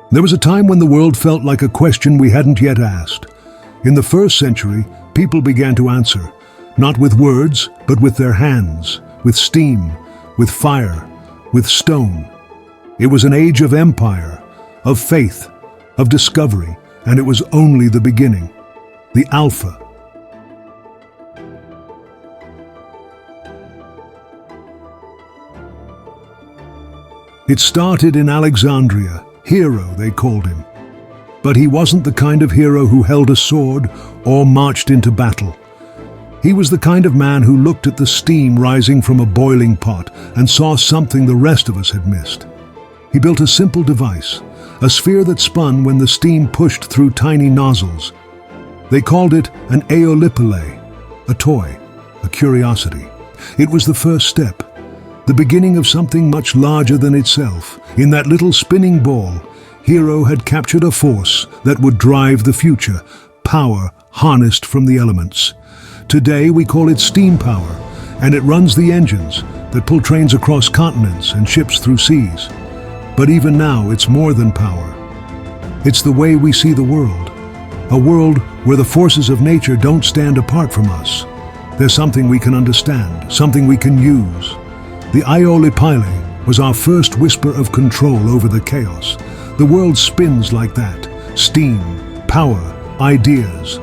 There was a time when the world felt like a question we hadn't yet asked. In the first century, people began to answer, not with words, but with their hands, with steam, with fire, with stone. It was an age of empire, of faith, of discovery, and it was only the beginning. The Alpha. It started in Alexandria. Hero, they called him. But he wasn't the kind of hero who held a sword or marched into battle. He was the kind of man who looked at the steam rising from a boiling pot and saw something the rest of us had missed. He built a simple device, a sphere that spun when the steam pushed through tiny nozzles. They called it an aeolipile, a toy, a curiosity. It was the first step, the beginning of something much larger than itself. In that little spinning ball, Hero had captured a force that would drive the future, power harnessed from the elements. Today we call it steam power, and it runs the engines that pull trains across continents and ships through seas. But even now, it's more than power. It's the way we see the world, a world where the forces of nature don't stand apart from us. There's something we can understand, something we can use. The aeolipile was our first whisper of control over the chaos. The world spins like that. Steam, power, ideas.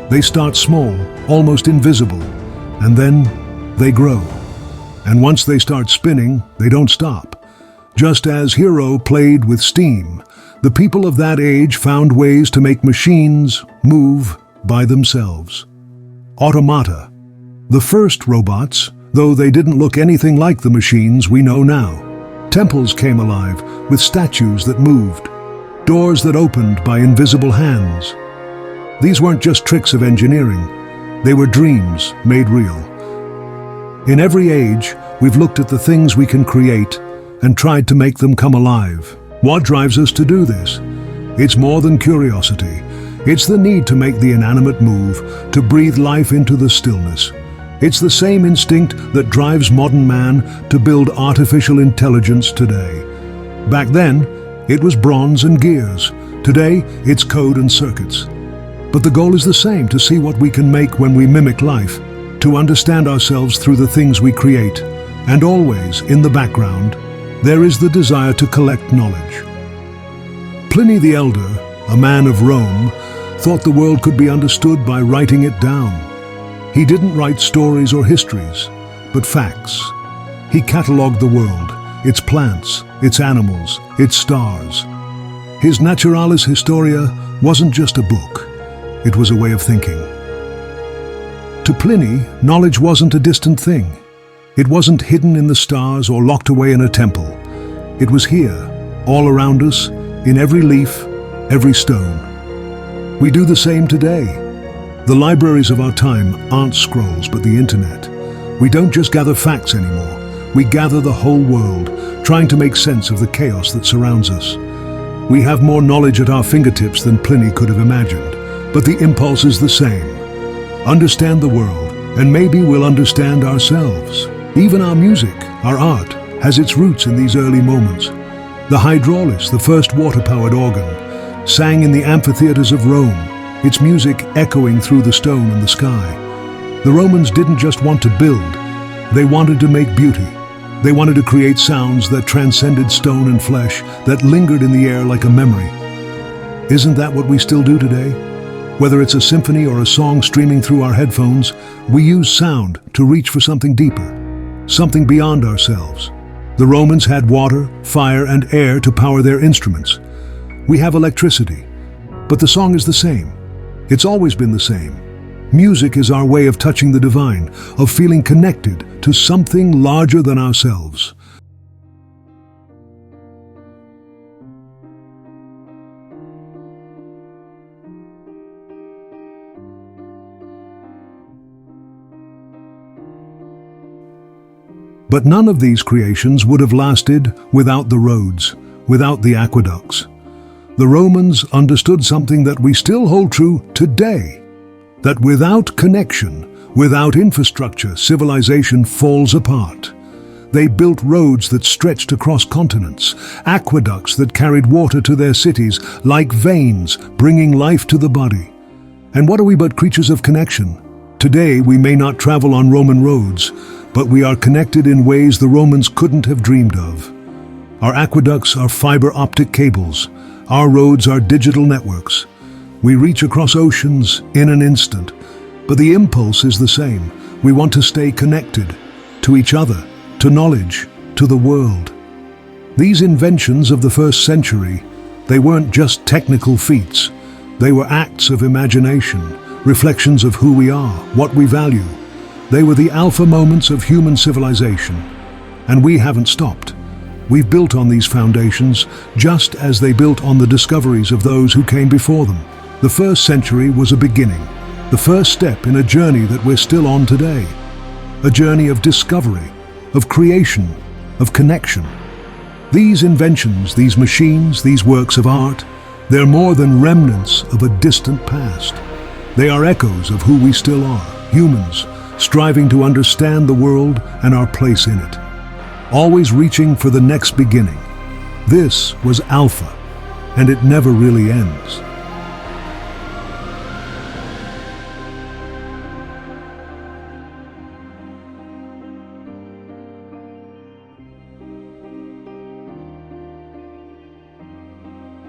They start small, almost invisible, and then they grow. And once they start spinning, they don't stop. Just as Hero played with steam, the people of that age found ways to make machines move by themselves. Automata. The first robots, though they didn't look anything like the machines we know now. Temples came alive with statues that moved, doors that opened by invisible hands. These weren't just tricks of engineering, they were dreams made real. In every age, we've looked at the things we can create and tried to make them come alive. What drives us to do this? It's more than curiosity. It's the need to make the inanimate move, to breathe life into the stillness. It's the same instinct that drives modern man to build artificial intelligence today. Back then, it was bronze and gears. Today, it's code and circuits. But the goal is the same, to see what we can make when we mimic life, to understand ourselves through the things we create. And always, in the background, there is the desire to collect knowledge. Pliny the Elder, a man of Rome, thought the world could be understood by writing it down. He didn't write stories or histories, but facts. He catalogued the world, its plants, its animals, its stars. His Naturalis Historia wasn't just a book, it was a way of thinking. To Pliny, knowledge wasn't a distant thing. It wasn't hidden in the stars or locked away in a temple. It was here, all around us, in every leaf, every stone. We do the same today. The libraries of our time aren't scrolls, but the internet. We don't just gather facts anymore. We gather the whole world, trying to make sense of the chaos that surrounds us. We have more knowledge at our fingertips than Pliny could have imagined, but the impulse is the same. Understand the world, and maybe we'll understand ourselves. Even our music, our art, has its roots in these early moments. The hydraulis, the first water-powered organ, sang in the amphitheaters of Rome, its music echoing through the stone and the sky. The Romans didn't just want to build, they wanted to make beauty. They wanted to create sounds that transcended stone and flesh, that lingered in the air like a memory. Isn't that what we still do today? Whether it's a symphony or a song streaming through our headphones, we use sound to reach for something deeper, something beyond ourselves. The Romans had water, fire, and air to power their instruments. We have electricity, but the song is the same. It's always been the same. Music is our way of touching the divine, of feeling connected to something larger than ourselves. But none of these creations would have lasted without the roads, without the aqueducts. The Romans understood something that we still hold true today, that without connection, without infrastructure, civilization falls apart. They built roads that stretched across continents, aqueducts that carried water to their cities like veins, bringing life to the body. And what are we but creatures of connection? Today we may not travel on Roman roads, but we are connected in ways the Romans couldn't have dreamed of. Our aqueducts are fiber optic cables. Our roads are digital networks. We reach across oceans in an instant, but the impulse is the same. We want to stay connected to each other, to knowledge, to the world. These inventions of the first century, they weren't just technical feats. They were acts of imagination, reflections of who we are, what we value. They were the alpha moments of human civilization, and we haven't stopped. We've built on these foundations just as they built on the discoveries of those who came before them. The first century was a beginning, the first step in a journey that we're still on today. A journey of discovery, of creation, of connection. These inventions, these machines, these works of art, they're more than remnants of a distant past. They are echoes of who we still are, humans, striving to understand the world and our place in it. Always reaching for the next beginning. This was Alpha, and it never really ends.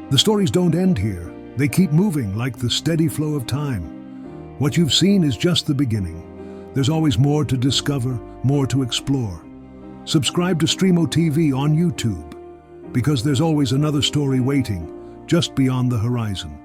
The stories don't end here. They keep moving like the steady flow of time. What you've seen is just the beginning. There's always more to discover, more to explore. Subscribe to Streamo TV on YouTube, because there's always another story waiting just beyond the horizon.